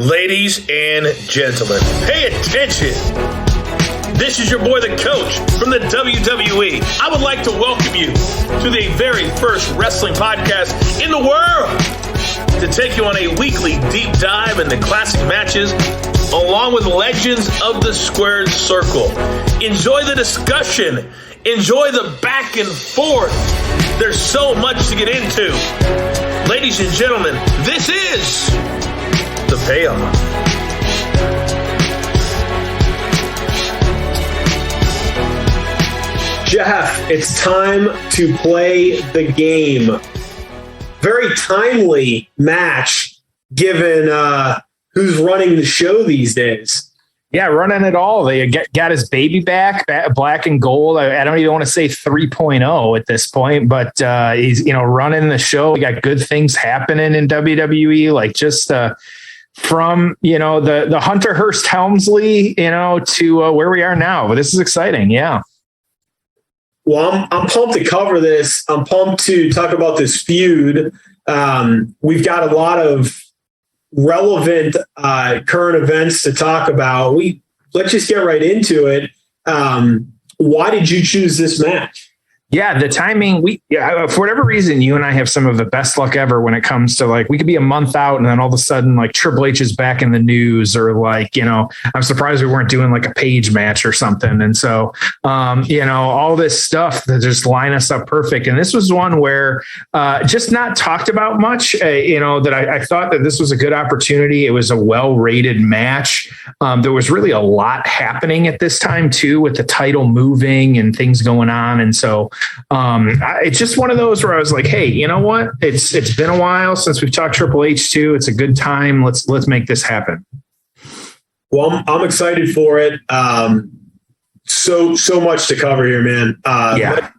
Ladies and gentlemen, pay attention. This is your boy, the coach from the WWE. I would like to welcome you to the very first wrestling podcast in the world to take you on a weekly deep dive into classic matches along with legends of the squared circle. Enjoy the discussion. Enjoy the back and forth. There's so much to get into. Ladies and gentlemen, this is the payoff. Jeff, it's time to play the game. Very timely match given who's running the show these days. Yeah, running it all. They got his baby back, black and gold. I don't even want to say 3.0 at this point, but he's running the show. We got good things happening in WWE, like just from the Hunter Hearst Helmsley, to where we are now. But this is exciting, yeah. Well, I'm pumped to cover this. I'm pumped to talk about this feud. We've got a lot of relevant current events to talk about. Let's just get right into it. Why did you choose this match? Yeah, the timing, for whatever reason, you and I have some of the best luck ever when it comes to we could be a month out and then all of a sudden Triple H is back in the news, or I'm surprised we weren't doing a Page match or something. And so, all this stuff that just line us up perfect. And this was one where just not talked about much, that I thought that this was a good opportunity. It was a well-rated match. There was really a lot happening at this time too, with the title moving and things going on. And so, it's just one of those where I was like, hey, you know what? It's been a while since we've talked Triple H too. It's a good time. Let's make this happen. Well, I'm excited for it. So much to cover here, man. Let's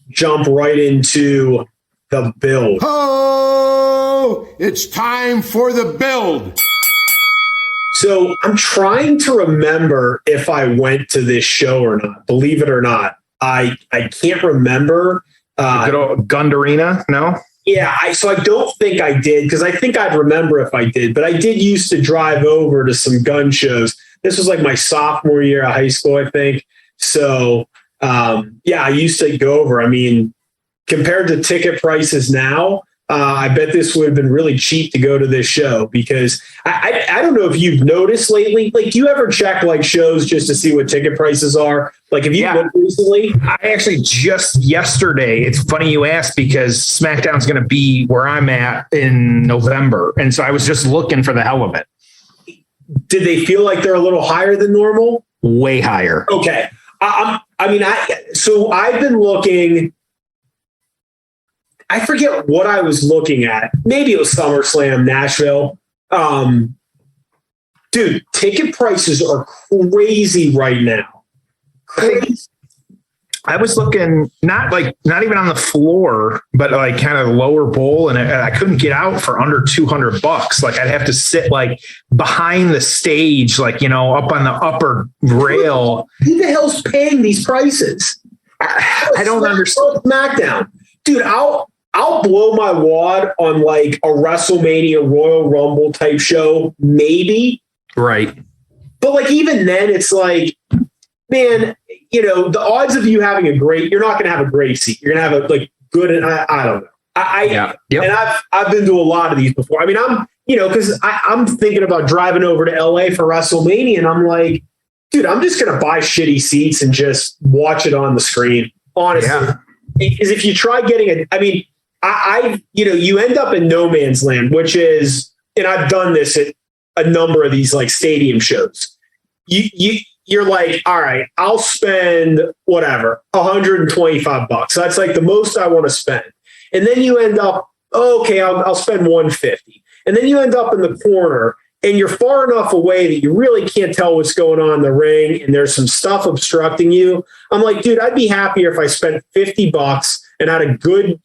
jump right into the build. Oh, it's time for the build. So I'm trying to remember if I went to this show or not. Believe it or not. I can't remember. Good old Gund Arena, no? Yeah, so I don't think I did, because I think I'd remember if I did. But I did used to drive over to some gun shows. This was my sophomore year of high school, I think. So, I used to go over. I mean, compared to ticket prices now, I bet this would have been really cheap to go to this show, because I don't know if you've noticed lately, do you ever check shows just to see what ticket prices are? Have you looked recently? I actually just yesterday, it's funny you asked, because SmackDown's going to be where I'm at in November. And so I was just looking for the hell of it. Did they feel like they're a little higher than normal? Way higher. Okay. So I've been looking. I forget what I was looking at. Maybe it was SummerSlam Nashville. Dude, ticket prices are crazy right now. Crazy. I was looking not even on the floor, but kind of lower bowl, and I couldn't get out for under $200. I'd have to sit behind the stage, up on the upper rail. Who the hell's paying these prices? I don't understand. SmackDown, dude. I'll blow my wad on a WrestleMania Royal Rumble type show, maybe. Right. But even then, it's man, the odds of you having you're not going to have a great seat. You're going to have a good, and I don't know. And I've been to a lot of these before. I mean, because I'm thinking about driving over to LA for WrestleMania, and I'm like, dude, I'm just going to buy shitty seats and just watch it on the screen. Honestly, because if you try getting you end up in no man's land, which is, and I've done this at a number of these stadium shows. You're all right, I'll spend whatever, $125. So that's the most I want to spend. And then you end up, okay, I'll spend $150. And then you end up in the corner, and you're far enough away that you really can't tell what's going on in the ring, and there's some stuff obstructing you. I'm like, dude, I'd be happier if I spent $50 and had a good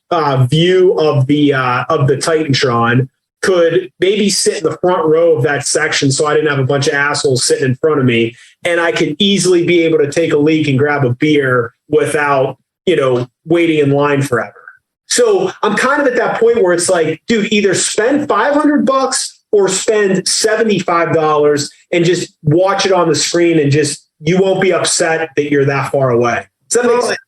view of the Titantron, could maybe sit in the front row of that section so I didn't have a bunch of assholes sitting in front of me, and I could easily be able to take a leak and grab a beer without, waiting in line forever. So I'm kind of at that point where it's dude, either spend $500 or spend $75 and just watch it on the screen and just, you won't be upset that you're that far away. Does that make sense?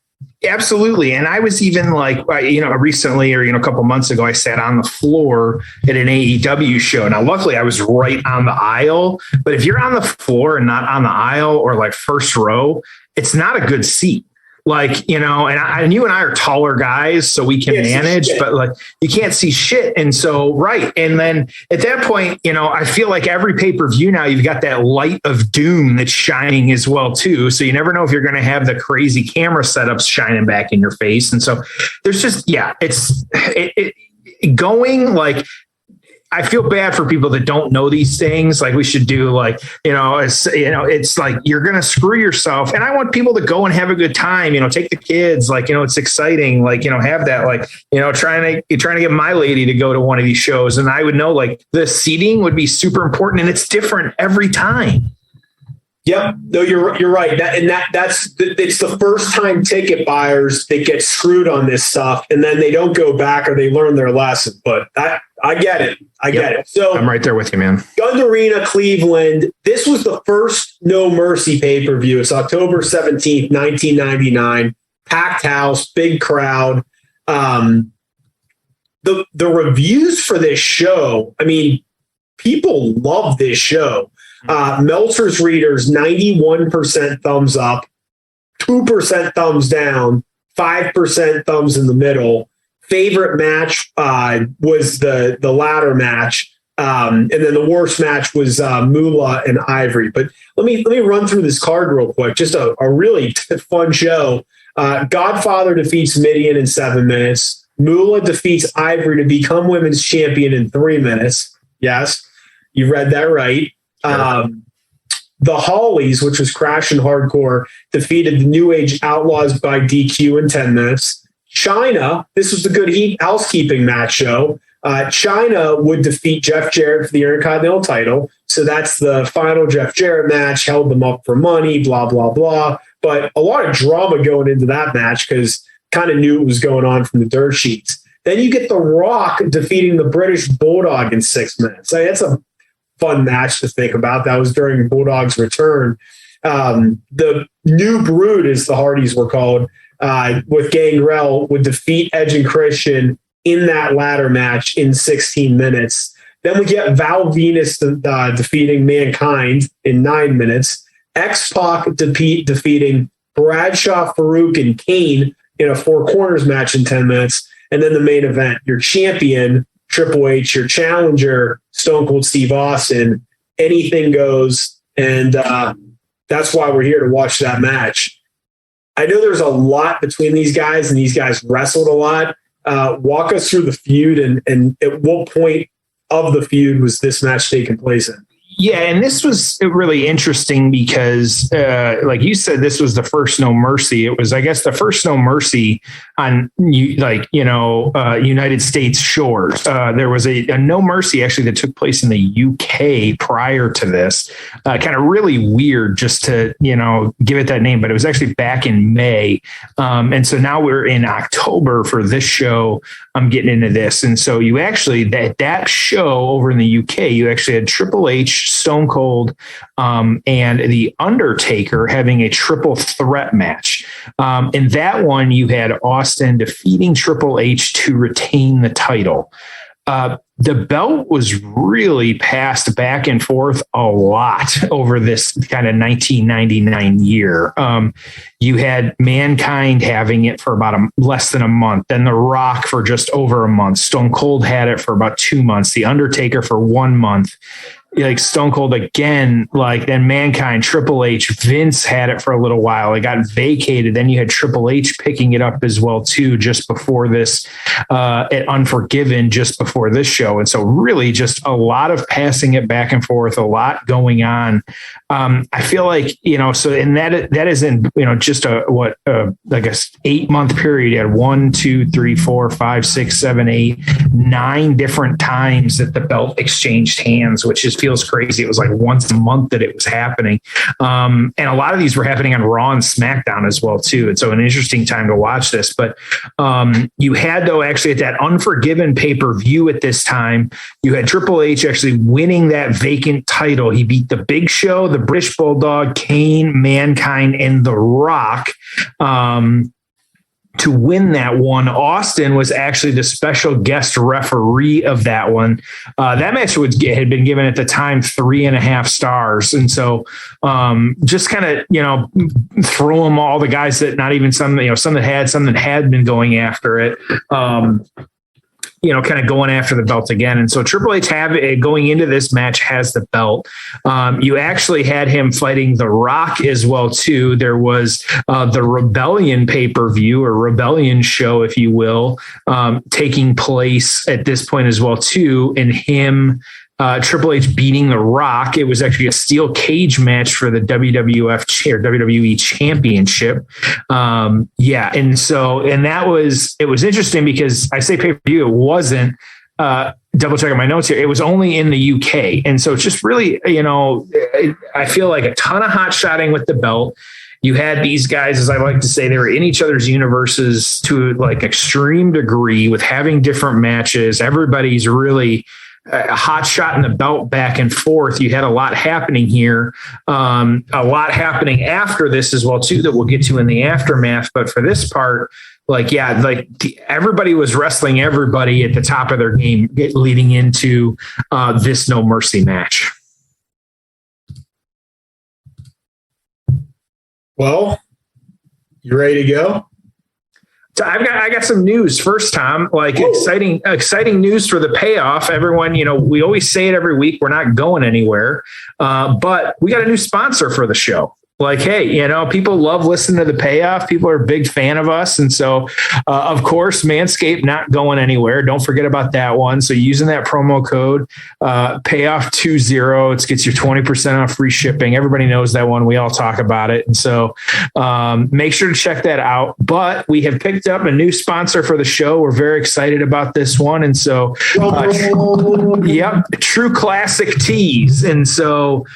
Absolutely. And I was even like, recently or, a couple months ago, I sat on the floor at an AEW show. Now, luckily I was right on the aisle, but if you're on the floor and not on the aisle or like first row, it's not a good seat. Like, and you and I are taller guys, so we can manage, but like you can't see shit. And so, right. And then at that point, I feel like every pay-per-view now, you've got that light of doom that's shining as well, too. So you never know if you're going to have the crazy camera setups shining back in your face. And so there's just, it's going like, I feel bad for people that don't know these things. Like we should do like, it's like, you're going to screw yourself. And I want people to go and have a good time, take the kids, like, it's exciting, like, have that, like, trying to get my lady to go to one of these shows. And I would know like the seating would be super important and it's different every time. Yep. No, you're right. It's the first time ticket buyers that get screwed on this stuff, and then they don't go back or they learn their lesson. But I get it. I get it. So I'm right there with you, man. Guns Arena, Cleveland. This was the first No Mercy pay-per-view. It's October 17th, 1999. Packed house, big crowd. The reviews for this show, I mean, people love this show. Meltzer's readers, 91% thumbs up, 2% thumbs down, 5% thumbs in the middle. Favorite match was the ladder match. And then the worst match was Moolah and Ivory. But let me run through this card real quick. Just a really fun show. Godfather defeats Midian in 7 minutes. Moolah defeats Ivory to become women's champion in 3 minutes. Yes, you read that right. The Hollies, which was Crash and Hardcore, defeated the New Age Outlaws by DQ in 10 minutes. China, this was the good housekeeping match show. China would defeat Jeff Jarrett for the Intercontinental title. So that's the final Jeff Jarrett match, held them up for money, blah, blah, blah. But a lot of drama going into that match because kind of knew what was going on from the dirt sheets. Then you get The Rock defeating the British Bulldog in 6 minutes. So that's a fun match to think about. That was during Bulldog's return. The New Brood, as the Hardys were called, with Gangrel, would defeat Edge and Christian in that ladder match in 16 minutes. Then we get Val Venus defeating Mankind in 9 minutes. X-Pac defeating Bradshaw, Farouk, and Kane in a 4 corners match in 10 minutes. And then the main event, your champion, Triple H, your challenger, Stone Cold Steve Austin, anything goes. And that's why we're here to watch that match. I know there's a lot between these guys, and these guys wrestled a lot. Walk us through the feud, and at what point of the feud was this match taking place in? Yeah, and this was really interesting because, like you said, this was the first No Mercy. It was, I guess, the first No Mercy on, United States shores. There was a No Mercy actually that took place in the UK prior to this. Kind of really weird just to, give it that name, but it was actually back in May. And so now we're in October for this show. I'm getting into this. And so you actually, that show over in the UK, you actually had Triple H, Stone Cold, and The Undertaker having a triple threat match. In that one, you had Austin defeating Triple H to retain the title. The belt was really passed back and forth a lot over this kind of 1999 year. You had Mankind having it for about less than a month, then The Rock for just over a month. Stone Cold had it for about 2 months. The Undertaker for 1 month. Like Stone Cold again, like then Mankind, Triple H, Vince had it for a little while. It got vacated. Then you had Triple H picking it up as well too, just before this, at Unforgiven, just before this show. And so really just a lot of passing it back and forth, a lot going on. I feel like, so in that is in, just like a 8-month period. You had 1, 2, 3, 4, 5, 6, 7, 8, 9 different times that the belt exchanged hands, which just feels crazy. It was like once a month that it was happening. And a lot of these were happening on Raw and SmackDown as well, too. And so an interesting time to watch this. But you had, though, actually at that Unforgiven pay-per-view at this time, you had Triple H actually winning that vacant title. He beat the Big Show, the British Bulldog, Kane, Mankind, and The Rock to win that one. Austin was actually the special guest referee of that one. That match had been given at the time 3.5 stars. And so just kind of, throw them all the guys that not even some that had been going after it. Kind of going after the belt again. And so Triple H going into this match has the belt. You actually had him fighting The Rock as well, too. There was the Rebellion pay-per-view or Rebellion show, if you will, taking place at this point as well, too. And Triple H beating The Rock. It was actually a steel cage match for the WWE Championship. And it was interesting because I say pay-per-view, it wasn't double checking my notes here. It was only in the UK. And so it's just really, I feel like a ton of hot shotting with the belt. You had these guys, as I like to say, they were in each other's universes to like extreme degree with having different matches. Everybody's really a hot shot in the belt back and forth. You had a lot happening here, a lot happening after this as well, too, that we'll get to in the aftermath. But for this part, everybody was wrestling everybody at the top of their game leading into this No Mercy match. Well, you ready to go? So I got some news first, Tom, exciting news for the payoff. Everyone, we always say it every week. We're not going anywhere, but we got a new sponsor for the show. Hey, people love listening to the payoff. People are a big fan of us. And so, of course, Manscaped not going anywhere. Don't forget about that one. So using that promo code, payoff20, it gets you 20% off free shipping. Everybody knows that one. We all talk about it. And so make sure to check that out. But we have picked up a new sponsor for the show. We're very excited about this one. And so, True Classic Tees. And so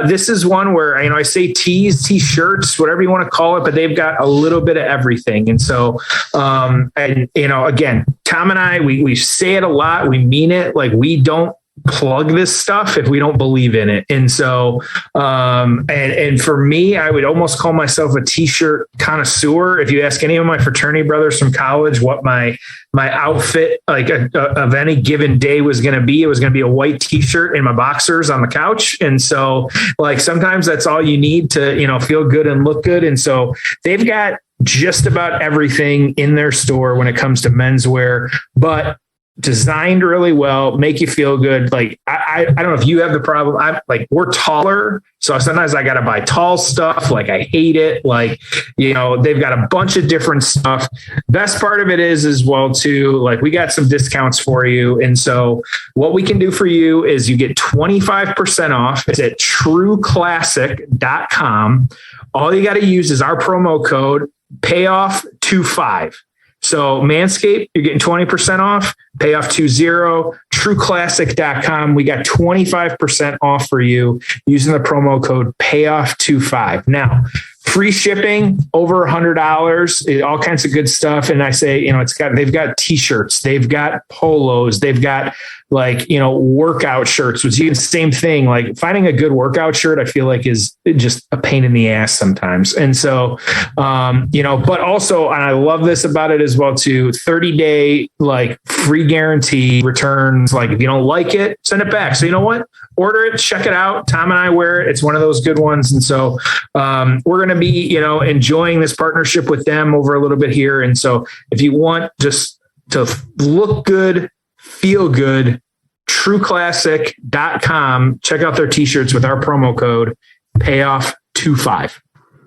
this is one where, I say tees, t-shirts, whatever you want to call it, but they've got a little bit of everything. And so, again, Tom and I, we say it a lot. We mean it. We don't plug this stuff if we don't believe in it. And so, and for me, I would almost call myself a t-shirt connoisseur. If you ask any of my fraternity brothers from college what my outfit of any given day was going to be, it was going to be a white t-shirt and my boxers on the couch. And so sometimes that's all you need to, feel good and look good. And so they've got just about everything in their store when it comes to menswear, but designed really well, make you feel good. I don't know if you have the problem. I'm we're taller. So sometimes I got to buy tall stuff. I hate it. They've got a bunch of different stuff. Best part of it is well too, we got some discounts for you. And so what we can do for you is you get 25% off. It's at trueclassic.com. All you got to use is our promo code payoff25. So Manscaped, you're getting 20% off, payoff20, trueclassic.com. We got 25% off for you using the promo code payoff25. Now, free shipping over $100, all kinds of good stuff. And I say, they've got t-shirts, they've got polos, they've got workout shirts, which is the same thing. Finding a good workout shirt, I feel like is just a pain in the ass sometimes. And so, but also, and I love this about it as well too, 30-day, free guarantee returns. If you don't like it, send it back. So you know what? Order it, check it out. Tom and I wear it. It's one of those good ones. And so, we're going to be, enjoying this partnership with them over a little bit here. And so if you want just to look good, feel good, trueclassic.com. Check out their t-shirts with our promo code payoff25.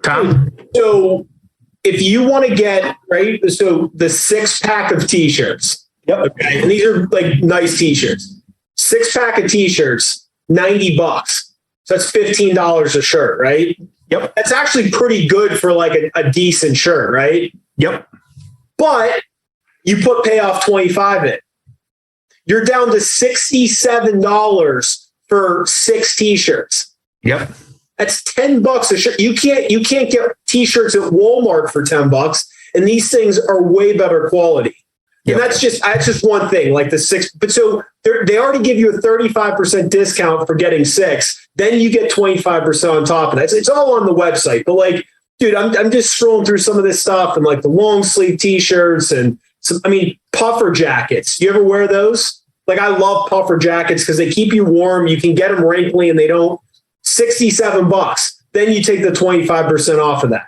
Tom? So if you want to get, right, so the 6-pack of t-shirts. Yep. Okay. And these are nice t-shirts. 6-pack of t-shirts, $90. So that's $15 a shirt, right? Yep. That's actually pretty good for like a decent shirt, right? Yep. But you put payoff 25 in. You're down to $67 for 6 t-shirts. Yep. That's $10 a shirt. You can't get t-shirts at Walmart for $10, and these things are way better quality. Yep. And that's just one thing, like the 6. But so they already give you a 35% discount for getting 6. Then you get 25% on top of that. It's all on the website. But like, dude, I'm just scrolling through some of this stuff and like the long sleeve t-shirts and puffer jackets. You ever wear those? Like, I love puffer jackets because they keep you warm. You can get them wrinkly and they don't. $67. Then you take the 25% off of that.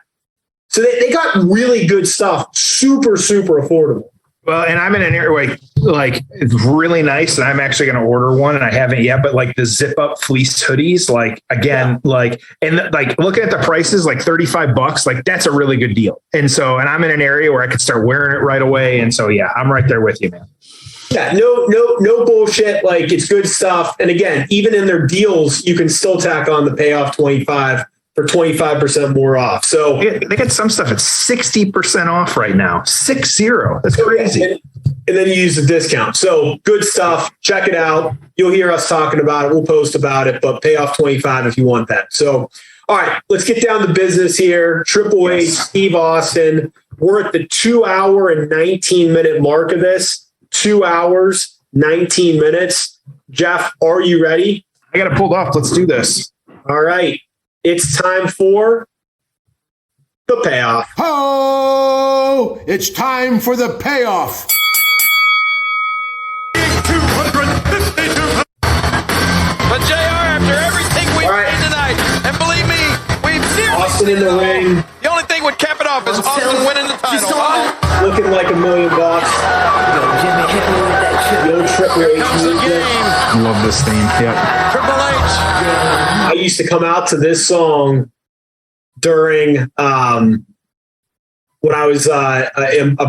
So they got really good stuff. Super, super affordable. Well, and I'm in an area like it's really nice, and I'm actually going to order one, and I haven't yet. But like the zip up fleece hoodies, like again, like and like looking at the prices, like $35, like that's a really good deal. And I'm in an area where I could start wearing it right away. And so, yeah, I'm right there with you, man. Yeah, no bullshit. Like, it's good stuff. And again, even in their deals, you can still tack on the payoff 25 for 25% more off. So they got some stuff at 60% off right now. 60. That's crazy. And then you use the discount. So good stuff. Check it out. You'll hear us talking about it. We'll post about it, but pay off 25 if you want that. So, all right, let's get down to business here. Triple H, Steve Austin. We're at the 2 hour and 19 minute mark of this. 2 hours, 19 minutes. Jeff, are you ready? I got it pulled off. Let's do this. All right. It's time for the payoff. Oh, it's time for the payoff. But JR, after everything we've seen tonight, and believe me, we've nearly Austin in the ring. The only thing would cap it off is Austin winning the title. Looking like $1 million. Yo, Triple H music. I love this theme. Yep. Triple H. I used to come out to this song during when I was a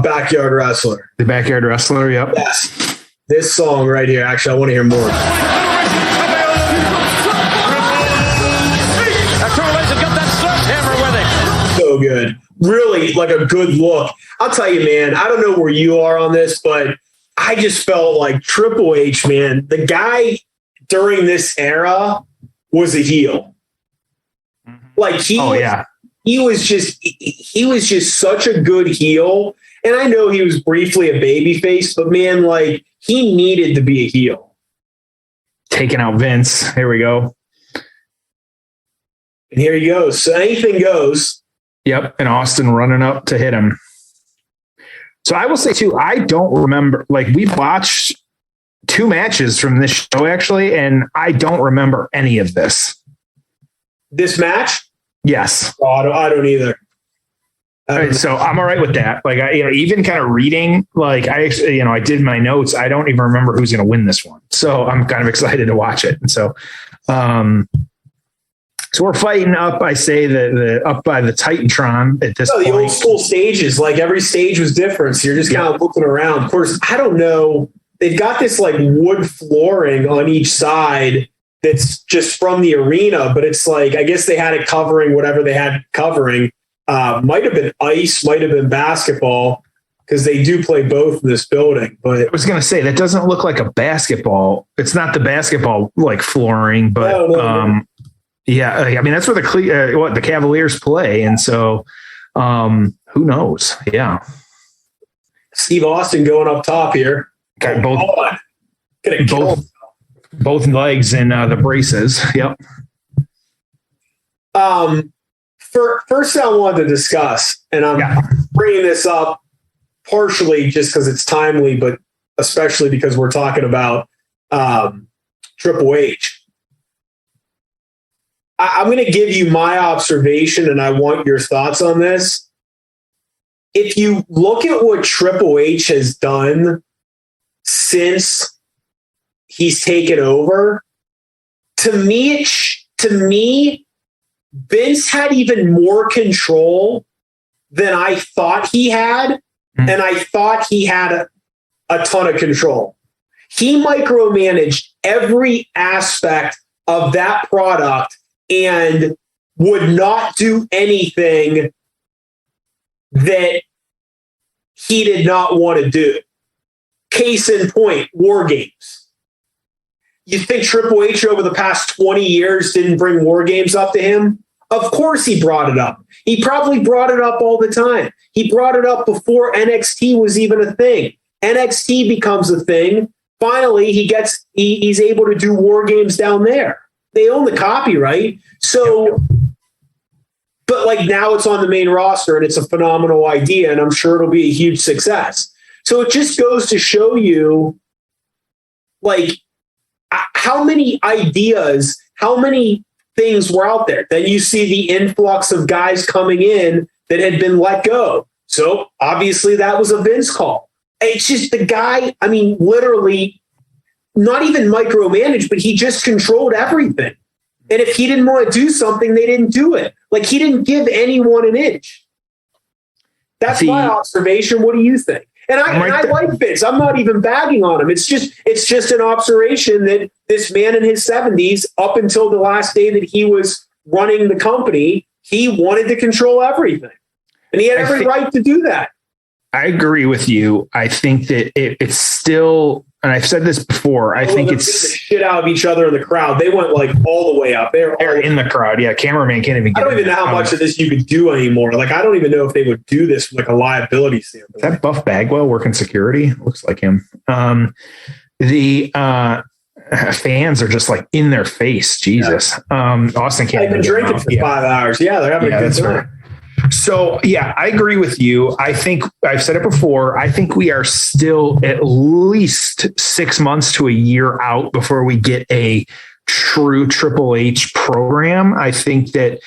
backyard wrestler. The backyard wrestler, yep. Yes. This song right here. Actually, I want to hear more. Triple H has got that sledgehammer with him. So good. Really, like a good look. I'll tell you, man, I don't know where you are on this, but I just felt like Triple H, man, the guy during this era was a heel. Like he was just such a good heel. And I know he was briefly a babyface, but man, like he needed to be a heel. Taking out Vince. Here we go. And here he goes. So anything goes. Yep. And Austin running up to hit him. So I will say too, I don't remember, like we watched 2 matches from this show actually, and I don't remember any of this. This match? Yes. Oh, I don't either. So I'm all right with that. Like even kind of reading, like I did my notes. I don't even remember who's going to win this one. So I'm kind of excited to watch it. And so, so we're fighting up. I say the up by the Titantron at this point. The old school stages, like every stage was different. So you're just kind of looking around. Of course, I don't know. They've got this like wood flooring on each side that's just from the arena, but it's like, I guess they had it covering whatever they had covering. Might have been ice, might have been basketball, because they do play both in this building. But I was going to say, that doesn't look like a basketball. It's not the basketball like flooring, but no. Yeah, I mean, that's where the Cavaliers play. And so who knows? Yeah. Steve Austin going up top here. Got both legs in the braces. Yep. First thing I wanted to discuss, and I'm bringing this up partially just because it's timely, but especially because we're talking about Triple H. I'm going to give you my observation, and I want your thoughts on this. If you look at what Triple H has done since he's taken over, to me, Vince had even more control than I thought he had, and I thought he had a ton of control. He micromanaged every aspect of that product and would not do anything that he did not want to do. Case in point, War Games. You think Triple H over the past 20 years didn't bring War Games up to him? Of course he brought it up. He probably brought it up all the time. He brought it up before NXT was even a thing. NXT becomes a thing. Finally, he's able to do War Games down there. They own the copyright. So, but like now it's on the main roster and it's a phenomenal idea and I'm sure it'll be a huge success. So it just goes to show you like how many ideas, how many things were out there. Then you see the influx of guys coming in that had been let go. So obviously that was a Vince call. It's just the guy, I mean, literally not even micromanaged, but he just controlled everything. And if he didn't want to do something, they didn't do it. Like he didn't give anyone an inch. That's my observation. What do you think? And I like Vince. I'm not even bagging on him. It's just an observation that this man in his 70s, up until the last day that he was running the company, he wanted to control everything. And he had every right to do that. I agree with you. I think that it's still, and I've said this before, I think it's the shit out of each other in the crowd. They went like all the way up. They're in the crowd. Yeah. Cameraman can't even get I don't even know how much of this you could do anymore. Like, I don't even know if they would do this from like a liability standpoint. Is that Buff Bagwell working security? Looks like him. The fans are just like in their face. Jesus. Yeah. Austin can't. They've been drinking for 5 hours. Yeah. They're having a good time. Right. So, yeah, I agree with you. I think I've said it before. I think we are still at least 6 months to a year out before we get a true Triple H program. I think that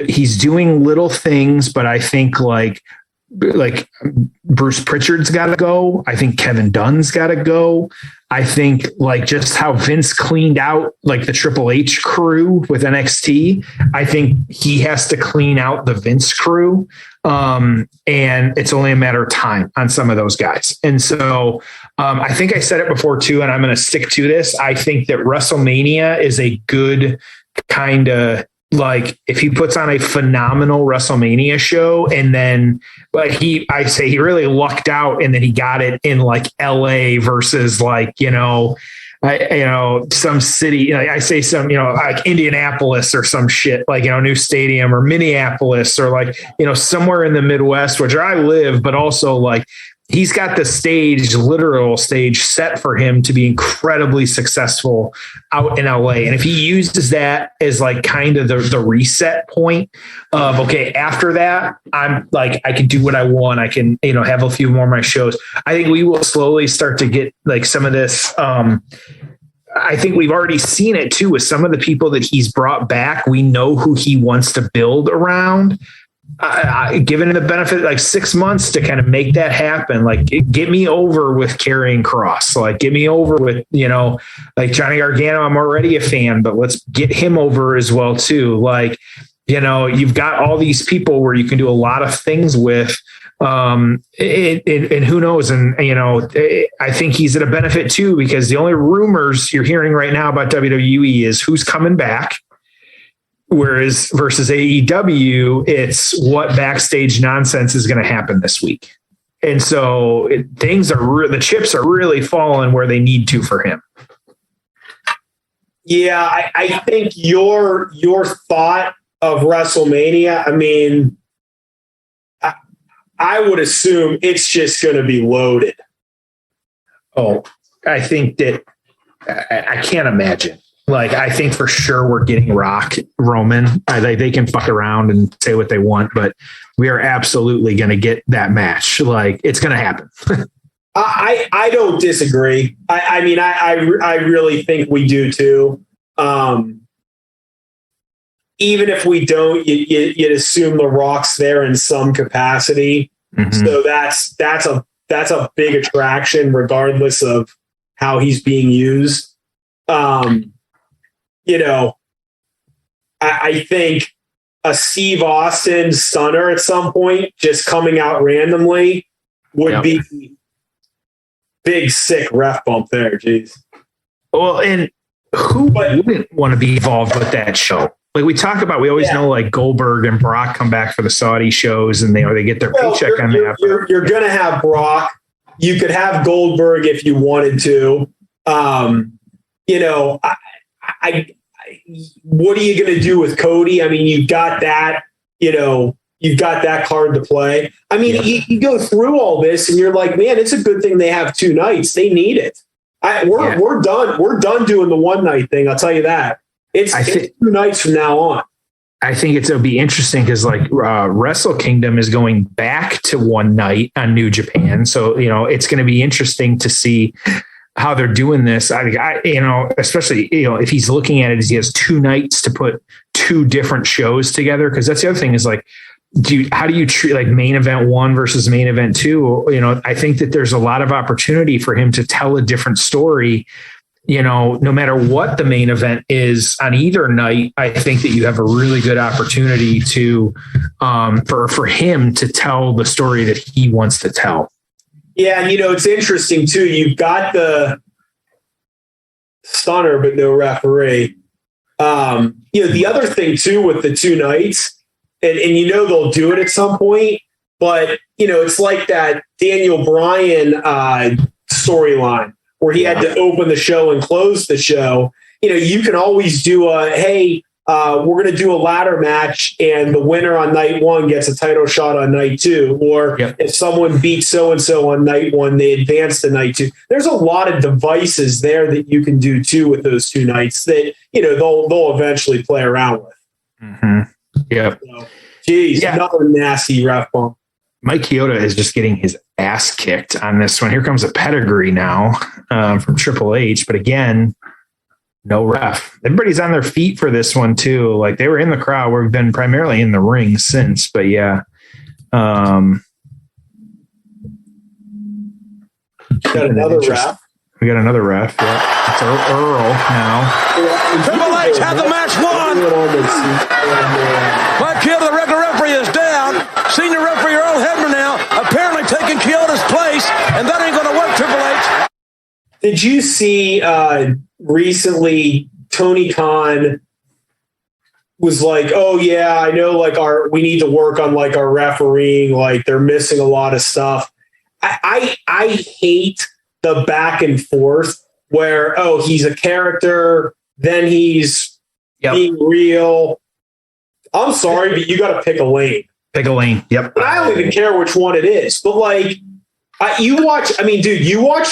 he's doing little things, but I think like Bruce Pritchard's got to go. I think Kevin Dunn's got to go. I think like just how Vince cleaned out like the Triple H crew with NXT. I think he has to clean out the Vince crew. And it's only a matter of time on some of those guys. And so I think I said it before too, and I'm going to stick to this. I think that WrestleMania is a good kind of like if he puts on a phenomenal WrestleMania show and then I say he really lucked out and then he got it in like LA versus like, some city, I say some, like Indianapolis or some shit, like, new stadium or Minneapolis or like, somewhere in the Midwest, which I live, but also like, he's got the literal stage set for him to be incredibly successful out in LA. And if he uses that as like kind of the reset point of, okay, after that, I'm like, I can do what I want. I can, have a few more of my shows. I think we will slowly start to get like some of this. I think we've already seen it too with some of the people that he's brought back. We know who he wants to build around. Given the benefit like 6 months to kind of make that happen, like get me over with Karrion Kross, like get me over with, like Johnny Gargano. I'm already a fan, but let's get him over as well too. Like, you've got all these people where you can do a lot of things with, and who knows? And, I think he's at a benefit too, because the only rumors you're hearing right now about WWE is who's coming back. Whereas versus AEW, it's what backstage nonsense is going to happen this week. And so the chips are really falling where they need to for him. Yeah, I think your thought of WrestleMania, I mean, I would assume it's just going to be loaded. Oh, I think that I can't imagine. Like, I think for sure we're getting Rock, Roman. They can fuck around and say what they want, but we are absolutely going to get that match. Like, it's going to happen. I don't disagree. I mean, I really think we do too. Even if we don't, you'd assume the Rock's there in some capacity. Mm-hmm. So that's a big attraction, regardless of how he's being used. I think a Steve Austin stunner at some point just coming out randomly would be big, sick ref bump there. Jeez. Well, and Who wouldn't want to be involved with that show? Like we talk about, we always know like Goldberg and Brock come back for the Saudi shows and they get their paycheck on that. You're going to have Brock. You could have Goldberg if you wanted to. What are you going to do with Cody? I mean, you've got that, you've got that card to play. I mean, you go through all this and you're like, man, it's a good thing they have 2 nights. They need it. We're done. We're done doing the one night thing. I'll tell you that. It's 2 nights from now on. I think it'll be interesting because Wrestle Kingdom is going back to one night on New Japan. So, it's going to be interesting to see how they're doing this. Especially, if he's looking at it as he has 2 nights to put 2 different shows together. Cause that's the other thing is like, how do you treat like main event 1 versus main event 2? I think that there's a lot of opportunity for him to tell a different story. No matter what the main event is on either night, I think that you have a really good opportunity to, for him to tell the story that he wants to tell. Yeah. And it's interesting too. You've got the stunner, but no referee. The other thing too, with the 2 nights and they'll do it at some point, but it's like that Daniel Bryan, storyline, where he had to open the show and close the show. You can always do we're going to do a ladder match and the winner on night 1 gets a title shot on night 2. Or if someone beats so-and-so on night 1, they advance to night 2. There's a lot of devices there that you can do too with those 2 nights that, they'll eventually play around with. Mm-hmm. Yeah. So, another nasty ref bump. Mike Chioda is just getting his ass kicked on this one. Here comes a pedigree now from Triple H. But again, no ref. Everybody's on their feet for this one too. Like they were in the crowd. We've been primarily in the ring since, but yeah. Got another ref. We got another ref. Yeah. It's Earl now. Triple H had the match won. Mike Chioda, the regular referee, is down. Senior referee Earl Hebner now apparently taking Chioda's place, and that ain't going to work, Triple H. Did you see recently Tony Khan was like, oh yeah, I know like we need to work on like our refereeing, like they're missing a lot of stuff. I hate the back and forth where, he's a character, then he's being real. I'm sorry, but you got to pick a lane. Pick a lane. Yep. And I don't even care which one it is, but like you watch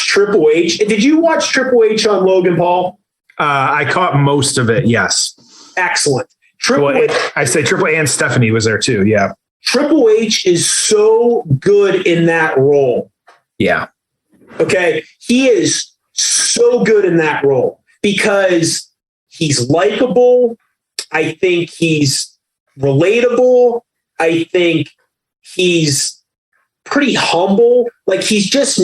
Triple H. Did you watch Triple H on Logan Paul? I caught most of it. Yes. Excellent. Triple A and Stephanie was there too. Yeah. Triple H is so good in that role. Yeah. Okay. He is so good in that role because he's likable. I think he's relatable. I think he's pretty humble. Like he's just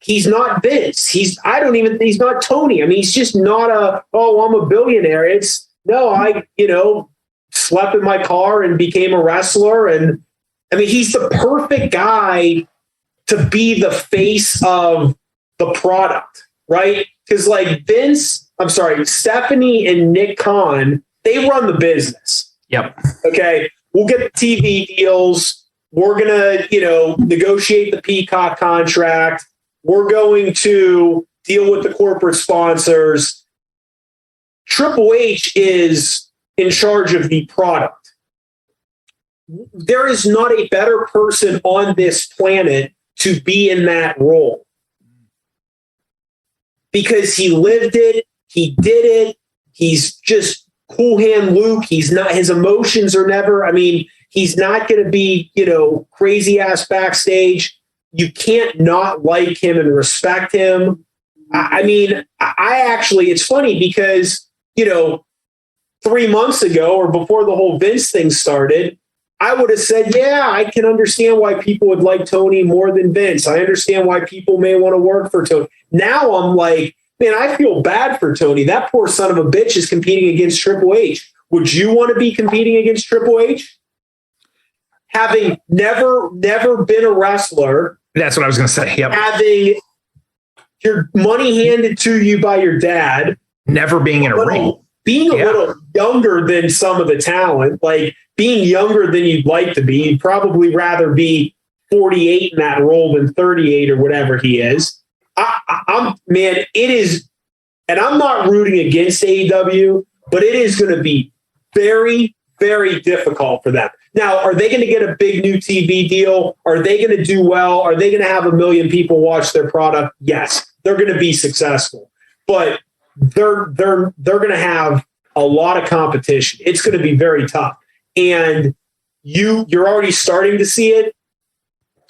he's not Vince. He's not Tony. I mean, he's just not I'm a billionaire. It's I slept in my car and became a wrestler. And I mean, he's the perfect guy to be the face of the product, right? Because like Stephanie and Nick Khan, they run the business. Yep. Okay. We'll get the TV deals. We're going to, negotiate the Peacock contract. We're going to deal with the corporate sponsors. Triple H is in charge of the product. There is not a better person on this planet to be in that role because he lived it. He did it. He's just cool hand Luke. He's not, his emotions are never, he's not going to be, crazy ass backstage. You can't not like him and respect him. I actually, it's funny because, 3 months ago or before the whole Vince thing started, I would have said, yeah, I can understand why people would like Tony more than Vince. I understand why people may want to work for Tony. Now I'm like, man, I feel bad for Tony. That poor son of a bitch is competing against Triple H. Would you want to be competing against Triple H? Having never been a wrestler. That's what I was going to say. Yep. Having your money handed to you by your dad, never being in a ring. Being a little younger than some of the talent, like being younger than you'd like to be. You'd probably rather be 48 in that role than 38 or whatever he is. It is, and I'm not rooting against AEW, but it is going to be very, very difficult for them. Now, are they going to get a big new TV deal? Are they going to do well? Are they going to have 1 million people watch their product? Yes, they're going to be successful, but they're going to have a lot of competition. It's going to be very tough, and you're already starting to see it.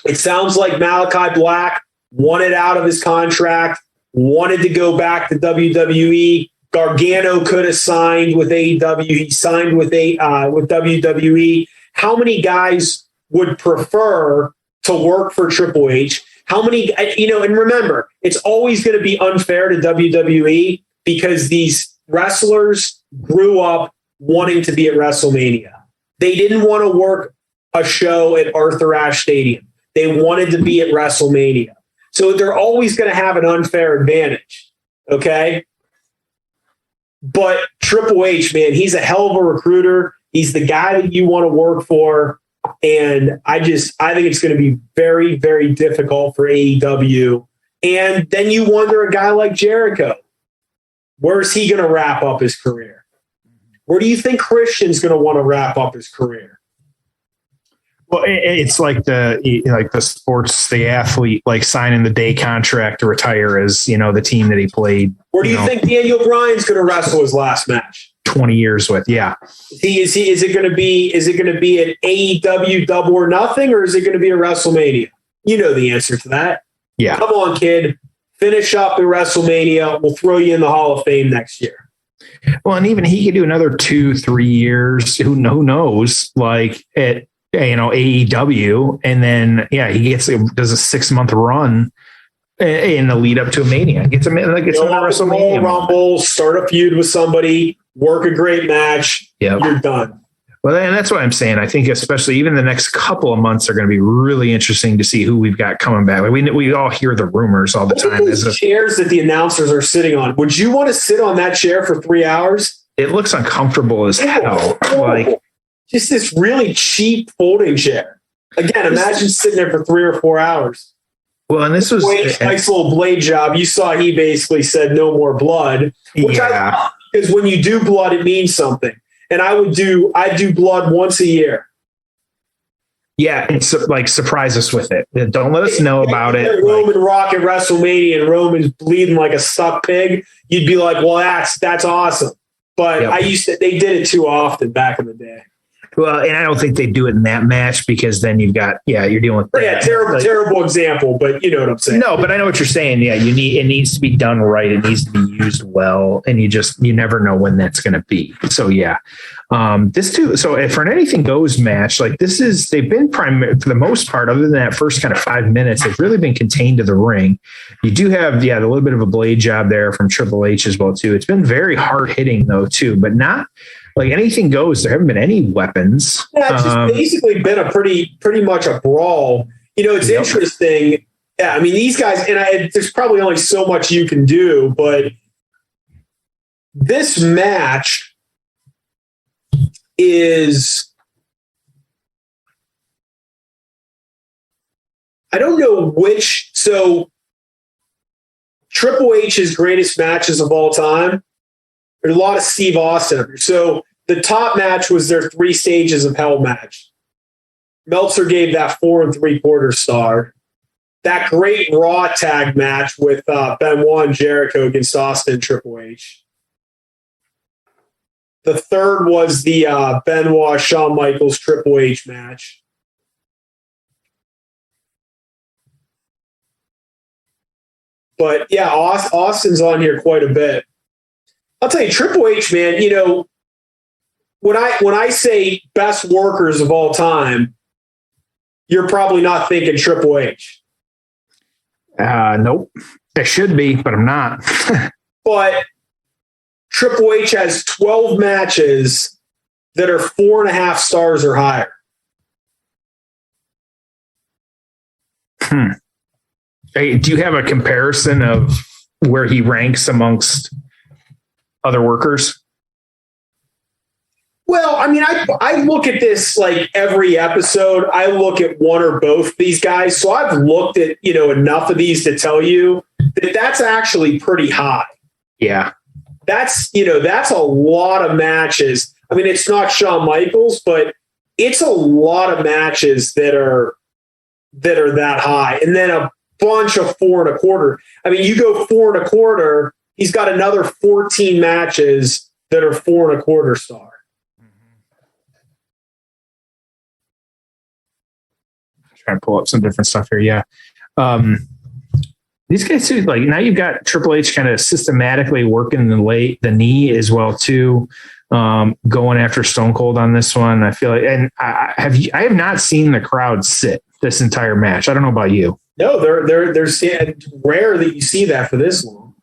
It sounds like Malachi Black wanted out of his contract, wanted to go back to WWE. Gargano could have signed with AEW. He signed with WWE. How many guys would prefer to work for Triple H? How many, and remember, it's always going to be unfair to WWE because these wrestlers grew up wanting to be at WrestleMania. They didn't want to work a show at Arthur Ashe Stadium. They wanted to be at WrestleMania. So they're always going to have an unfair advantage. Okay. But Triple H, man, he's a hell of a recruiter. He's the guy that you want to work for. And I think it's going to be very, very difficult for AEW. And then you wonder a guy like Jericho, where's he going to wrap up his career? Where do you think Christian's going to want to wrap up his career? Well, it's like the sports, the athlete, like signing the day contract to retire as, the team that he played. Where do you think Daniel Bryan's going to wrestle his last match? 20 years with, yeah. Is it going to be an AEW Double or Nothing, or is it going to be a WrestleMania? You know the answer to that. Yeah. Come on, kid. Finish up at WrestleMania. We'll throw you in the Hall of Fame next year. Well, and even he could do another 2-3 years. Who knows? Like at AEW, and then he does a 6-month run in the lead up to a Mania. Gets another WrestleMania Rumble, start a feud with somebody, work a great match. Yep. You're done. Well, and that's what I'm saying. I think especially even the next couple of months are going to be really interesting to see who we've got coming back. Like we all hear the rumors all the time. Those chairs that the announcers are sitting on. Would you want to sit on that chair for 3 hours? It looks uncomfortable as hell. Like just this really cheap folding chair. Again, imagine sitting there for 3 or 4 hours. Well, and this was nice little blade job. You saw he basically said no more blood. Because when you do blood, it means something. And I do blood once a year. Yeah, it's like surprise us with it. Don't let us know about it. Roman Rock at WrestleMania and Roman's bleeding like a suck pig. You'd be like, well, that's awesome. But they did it too often back in the day. Well, and I don't think they do it in that match because then you've got, you're dealing with that. Terrible example, but you know what I'm saying. No, but I know what you're saying. Yeah, it needs to be done right. It needs to be used well, and you never know when that's going to be. So this too. So for an anything goes match, like they've been for the most part, other than that first kind of 5 minutes, they've really been contained to the ring. You do have the little bit of a blade job there from Triple H as well too. It's been very hard hitting though too, but not. Like anything goes. There haven't been any weapons. Yeah, it's just basically been a pretty much a brawl. It's interesting. Yeah, I mean these guys, and there's probably only so much you can do, but this match is. I don't know which. So Triple H's greatest matches of all time. There's a lot of Steve Austin. So the top match was their 3 stages of hell match. Meltzer gave that 4 3/4 star. That great Raw tag match with Benoit and Jericho against Austin and Triple H. The third was the Benoit, Shawn Michaels, Triple H match. But yeah, Austin's on here quite a bit. I'll tell you, Triple H, man, when I say best workers of all time, you're probably not thinking Triple H. Nope. It should be, but I'm not. But Triple H has 12 matches that are 4.5 stars or higher. Hey, do you have a comparison of where he ranks amongst other workers? Well, I mean, I look at this like every episode. I look at one or both these guys. So I've looked at, enough of these to tell you that that's actually pretty high. Yeah. That's a lot of matches. I mean, it's not Shawn Michaels, but it's a lot of matches that are that high. And then a bunch of 4.25. I mean, you go 4.25, he's got another 14 matches that are 4.25 star. Trying to pull up some different stuff here. Yeah. These guys too, like now you've got Triple H kind of systematically working the knee as well too. Going after Stone Cold on this one. I feel like, and I have not seen the crowd sit this entire match. I don't know about you. No, they're rare that you see that for this long.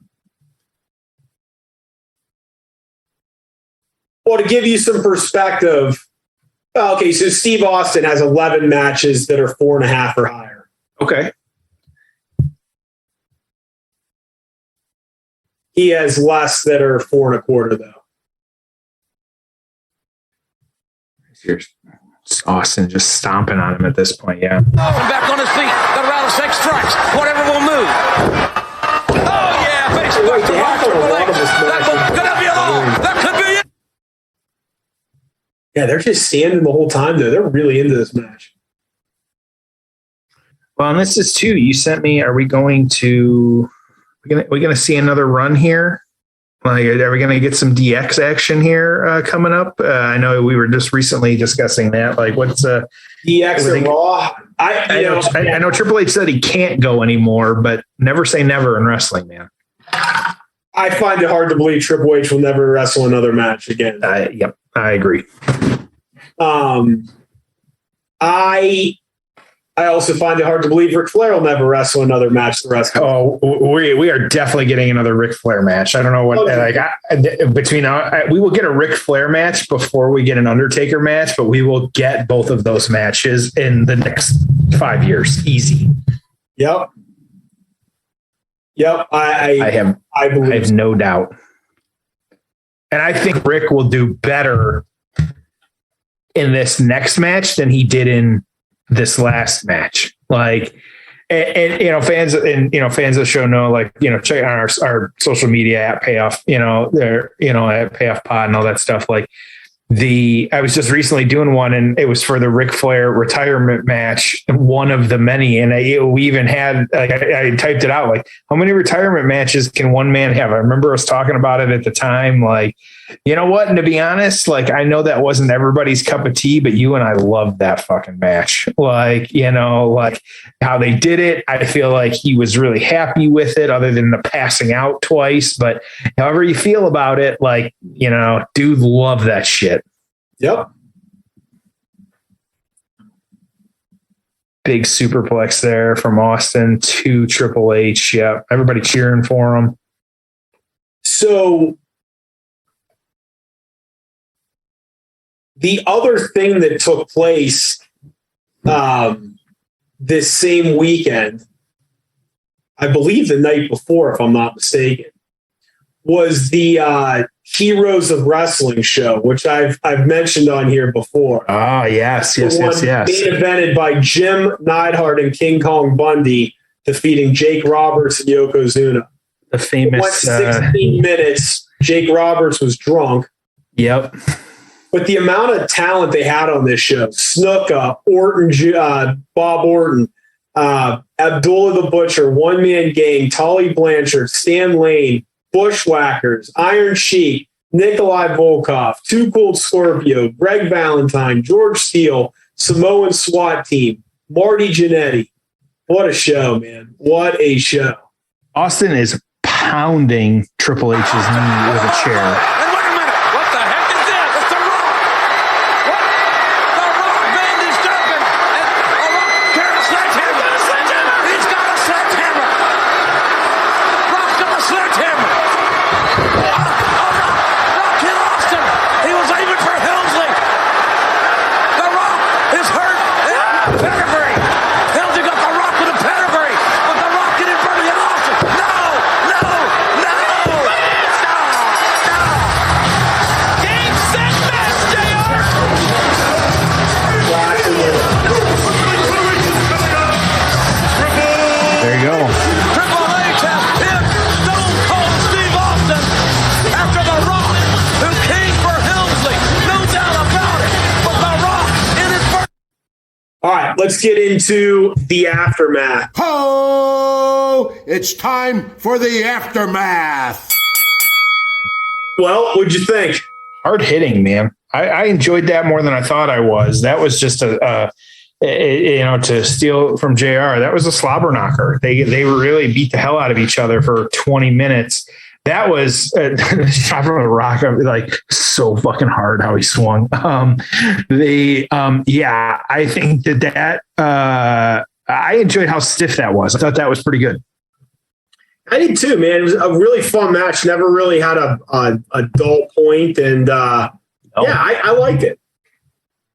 Well, to give you some perspective, okay, so Steve Austin has 11 matches that are 4.5 or higher. Okay. He has less that are 4.25 though. Here's Austin just stomping on him at this point. Yeah. Back on his feet. The round of 6 strikes. Whatever will move. Oh yeah, face buster by Triple H. That could be a long. That could be it. Yeah, they're just standing the whole time though. They're really into this match. Well, and this is too. You sent me. Are we going to? We're going to see another run here. Like, are we going to get some DX action here coming up? I know we were just recently discussing that. Like, what's DX and Raw? I know Triple H said he can't go anymore, but never say never in wrestling, man. I find it hard to believe Triple H will never wrestle another match again. Yep, I agree. I also find it hard to believe Ric Flair will never wrestle another match the rest of the time. Oh, we are definitely getting another Ric Flair match. I don't know what, we will get a Ric Flair match before we get an Undertaker match, but we will get both of those matches in the next 5 years. Easy. Yep. I have no doubt. And I think Rick will do better in this next match than he did in this last match. Like, and fans of the show know, like, check out our social media at Payoff, at Payoff Pod and all that stuff. Like, I was just recently doing one, and it was for the Ric Flair retirement match, one of the many. And we even had, like, I typed it out, like, how many retirement matches can one man have? I remember us talking about it at the time. Like, you know what? And to be honest, like, I know that wasn't everybody's cup of tea, but you and I loved that fucking match. Like, like how they did it. I feel like he was really happy with it, other than the passing out twice. But however you feel about it, like, dude, love that shit. Yep. Big superplex there from Austin to Triple H. Yeah. Everybody cheering for him. So the other thing that took place this same weekend, I believe the night before, if I'm not mistaken, was the Heroes of Wrestling show, which I've mentioned on here before. Ah, yes. Main evented by Jim Neidhart and King Kong Bundy, defeating Jake Roberts and Yokozuna. The famous... It went 16 minutes. Jake Roberts was drunk. Yep. But the amount of talent they had on this show, Snuka, Orton, Bob Orton, Abdullah the Butcher, One Man Gang, Tully Blanchard, Stan Lane, Bushwhackers, Iron Sheik, Nikolai Volkov, Too Cold Scorpio, Greg Valentine, George Steele, Samoan SWAT team, Marty Jannetty. What a show, man. What a show. Austin is pounding Triple H's knee with a chair. There you go. Triple H has pinned Stone Cold Steve Austin after The Rock, who came for Helmsley. No doubt about it. But The Rock in his first. All right, let's get into the aftermath. Ho! It's time for the aftermath. Well, what'd you think? Hard hitting, man. I enjoyed that more than I thought I was. That was just to steal from JR, that was a slobber knocker. They really beat the hell out of each other for 20 minutes. That was shot from a rock, like so fucking hard how he swung. I think that I enjoyed how stiff that was. I thought that was pretty good. I did too, man. It was a really fun match. Never really had a dull point, and I liked it.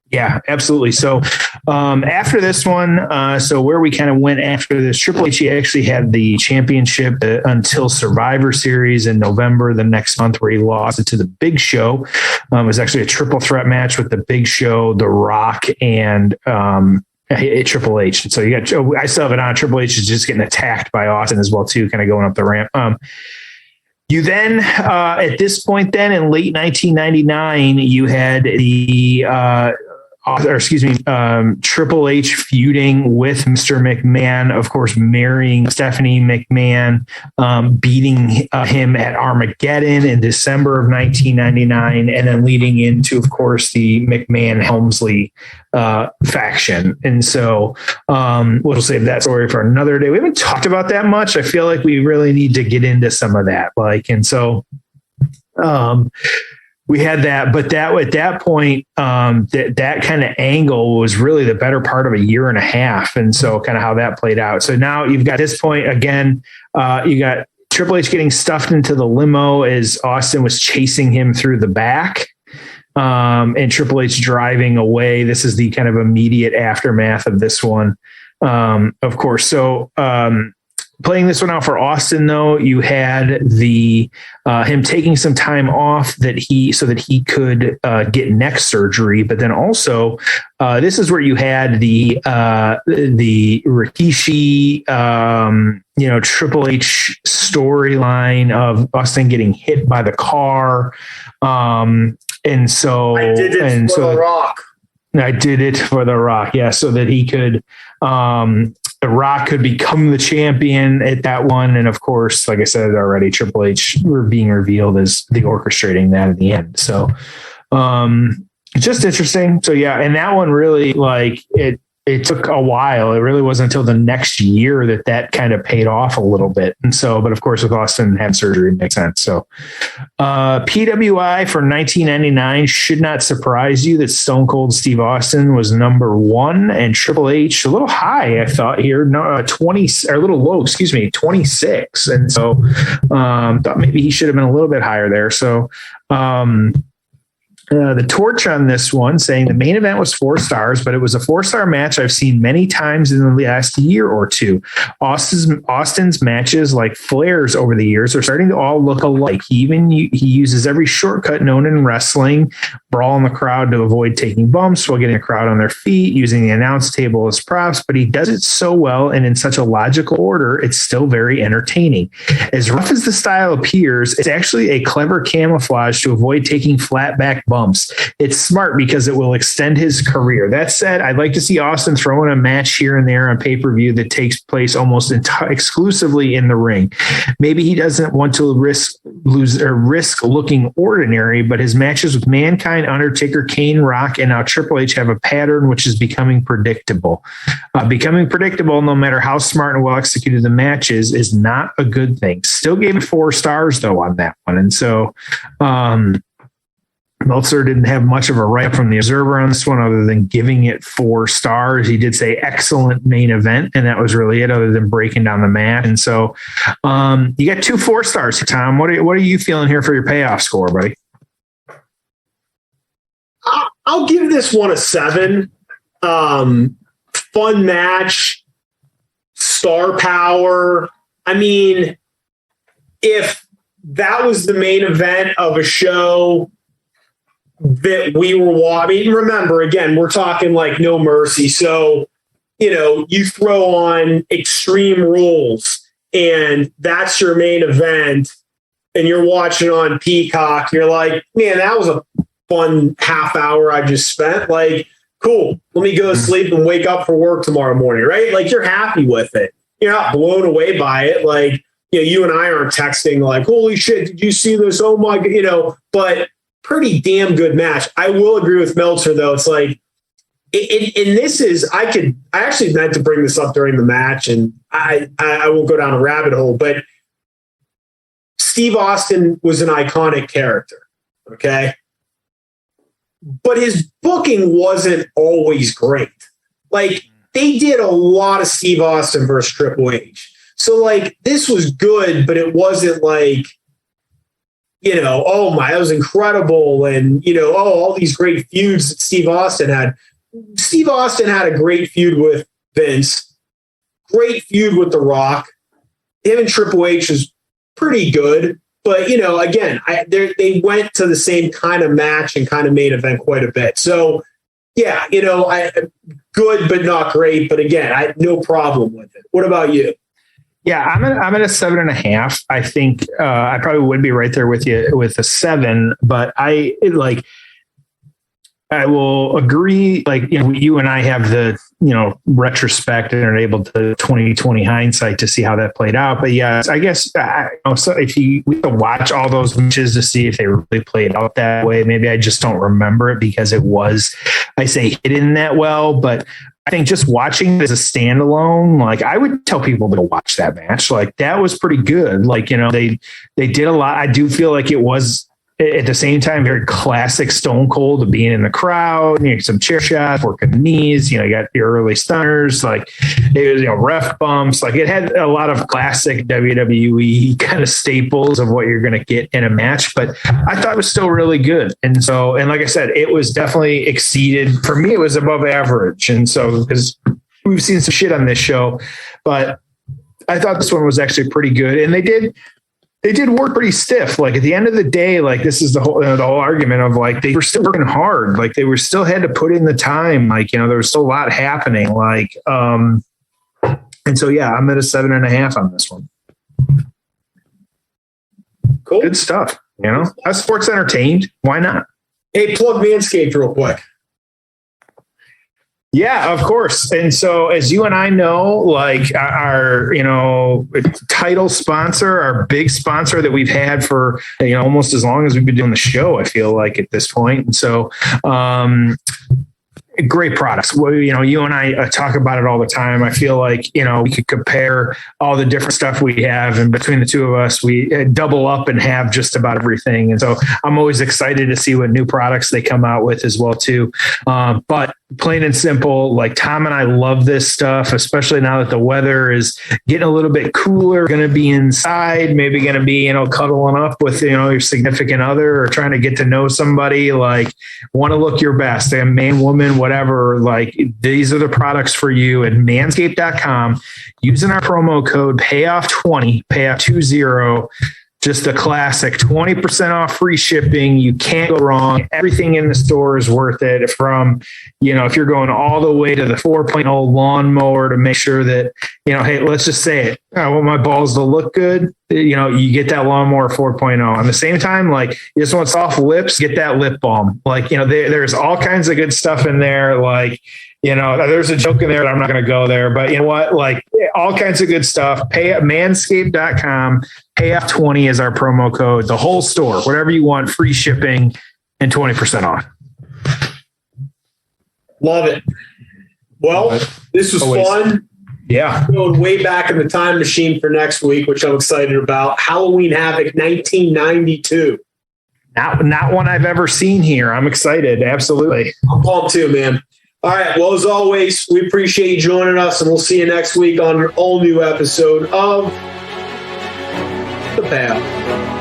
Yeah, absolutely. So after this one, so where we kind of went after this, Triple H actually had the championship until Survivor Series in November the next month, where he lost it to the Big Show. It was actually a triple threat match with the Big Show, The Rock, and Triple H. And so you got, I still have it on. Triple H is just getting attacked by Austin as well too, kind of going up the ramp. You then, at this point, then in late 1999, you had the Triple H feuding with Mr. McMahon, of course, marrying Stephanie McMahon, beating him at Armageddon in December of 1999, and then leading into, of course, the McMahon-Helmsley faction. And so we'll save that story for another day. We haven't talked about that much. I feel like we really need to get into some of that. We had that, but at that point, that kind of angle was really the better part of a year and a half. And so kind of how that played out. So now you've got this point again, you got Triple H getting stuffed into the limo as Austin was chasing him through the back, and Triple H driving away. This is the kind of immediate aftermath of this one. Of course. So, playing this one out for Austin, though, you had the him taking some time off so that he could get neck surgery. But then also, this is where you had the Rikishi, Triple H storyline of Austin getting hit by the car, and so I did it for The Rock. I did it for The Rock, yeah, so that he could. The Rock could become the champion at that one. And of course, like I said already, Triple H were being revealed as the orchestrating that at the end. So just interesting. So yeah, and that one really it took a while. It really wasn't until the next year that kind of paid off a little bit. And so, but of course with Austin had surgery, it makes sense. So PWI for 1999 should not surprise you that Stone Cold Steve Austin was number 1 and Triple H a little high, I thought here, 20 or a little low, 26. And so thought maybe he should have been a little bit higher there. So the torch on this one saying the main event was 4 stars, but it was a 4-star match I've seen many times in the last year or two. Austin's matches, like Flair's over the years, are starting to all look alike. He uses every shortcut known in wrestling, brawl in the crowd to avoid taking bumps while getting a crowd on their feet, using the announce table as props, but he does it so well and in such a logical order, it's still very entertaining. As rough as the style appears, it's actually a clever camouflage to avoid taking flat back bumps. It's smart because it will extend his career. That said, I'd like to see Austin throw in a match here and there on pay-per-view that takes place almost exclusively in the ring. Maybe he doesn't want to risk looking ordinary, but his matches with Mankind, Undertaker, Kane, Rock, and now Triple H have a pattern which is becoming predictable. Becoming predictable, no matter how smart and well executed the match is not a good thing. Still gave it 4 stars though on that one. And so, Meltzer didn't have much of a write-up from the Observer on this one other than giving it 4 stars. He did say excellent main event, and that was really it other than breaking down the match. And so you got 2 4 stars, Tom. What are you feeling here for your payoff score, buddy? I'll give this one a 7. Fun match, star power. I mean, if that was the main event of a show that we were watching, remember, again, we're talking like No Mercy. So, you throw on Extreme Rules and that's your main event and you're watching on Peacock, you're like, man, that was a fun half hour I just spent. Like, cool. Let me go to sleep and wake up for work tomorrow morning, right? Like, you're happy with it. You're not blown away by it. Like, you and I aren't texting like, holy shit, did you see this? Oh my God, but pretty damn good match. I will agree with Meltzer though. It's like, and this is, I actually meant to bring this up during the match and I won't go down a rabbit hole, but Steve Austin was an iconic character. Okay. But his booking wasn't always great. Like, they did a lot of Steve Austin versus Triple H. So like, this was good, but it wasn't like, oh my, that was incredible. And, all these great feuds that Steve Austin had. Steve Austin had a great feud with Vince, great feud with The Rock. Him and Triple H is pretty good. But, again, they went to the same kind of match and kind of main event quite a bit. So, yeah, good, but not great. But again, I had no problem with it. What about you? Yeah, I'm at a 7.5. I think I probably would be right there with you with a 7, but I will agree. Like, you and I have the, retrospect and are able to 2020 hindsight to see how that played out. But yeah, I guess so if we have to watch all those matches to see if they really played out that way, maybe I just don't remember it because it was, I say, hidden that well. But I think just watching it as a standalone, like, I would tell people to watch that match. Like, that was pretty good. Like, they did a lot. I do feel like it was at the same time very classic Stone Cold of being in the crowd, some chair shots, working the knees, you got your early stunners, like it was, ref bumps. Like, it had a lot of classic WWE kind of staples of what you're going to get in a match, but I thought it was still really good. And like I said, it was definitely exceeded. For me, it was above average. And so, because we've seen some shit on this show, but I thought this one was actually pretty good. And they did work pretty stiff. Like, at the end of the day, like, this is the whole argument of like, they were still working hard. Like, they were still had to put in the time. Like, there was still a lot happening. Like, and so, yeah, I'm at a 7.5 on this one. Cool. Good stuff. Us sports entertained. Why not? Hey, plug Manscaped real quick. Yeah, of course. And so, as you and I know, like, our, title sponsor, our big sponsor that we've had for, almost as long as we've been doing the show, I feel like at this point. And so, great products. Well, you and I talk about it all the time. I feel like, we could compare all the different stuff we have, and between the two of us, we double up and have just about everything. And so I'm always excited to see what new products they come out with as well too. But plain and simple, like, Tom and I love this stuff, especially now that the weather is getting a little bit cooler, going to be inside, maybe going to be, cuddling up with, your significant other or trying to get to know somebody, like, want to look your best, a man, woman, whatever. Like, these are the products for you at manscaped.com using our promo code payoff20, payoff20. Just a classic 20% off free shipping. You can't go wrong. Everything in the store is worth it, from, if you're going all the way to the 4.0 lawnmower to make sure that, hey, let's just say it. I want my balls to look good. You get that lawnmower 4.0. At the same time, like, you just want soft lips, get that lip balm. Like, there's all kinds of good stuff in there. Like, there's a joke in there, but I'm not going to go there. But you know what? Like, all kinds of good stuff. Pay at manscaped.com. Payoff20 is our promo code. The whole store, whatever you want, free shipping and 20% off. Love it. Well, this was fun. Yeah. Going way back in the time machine for next week, which I'm excited about. Halloween Havoc 1992. Not one I've ever seen here. I'm excited. Absolutely. I'm pumped too, man. All right. Well, as always, we appreciate you joining us, and we'll see you next week on an all-new episode of The Payoff.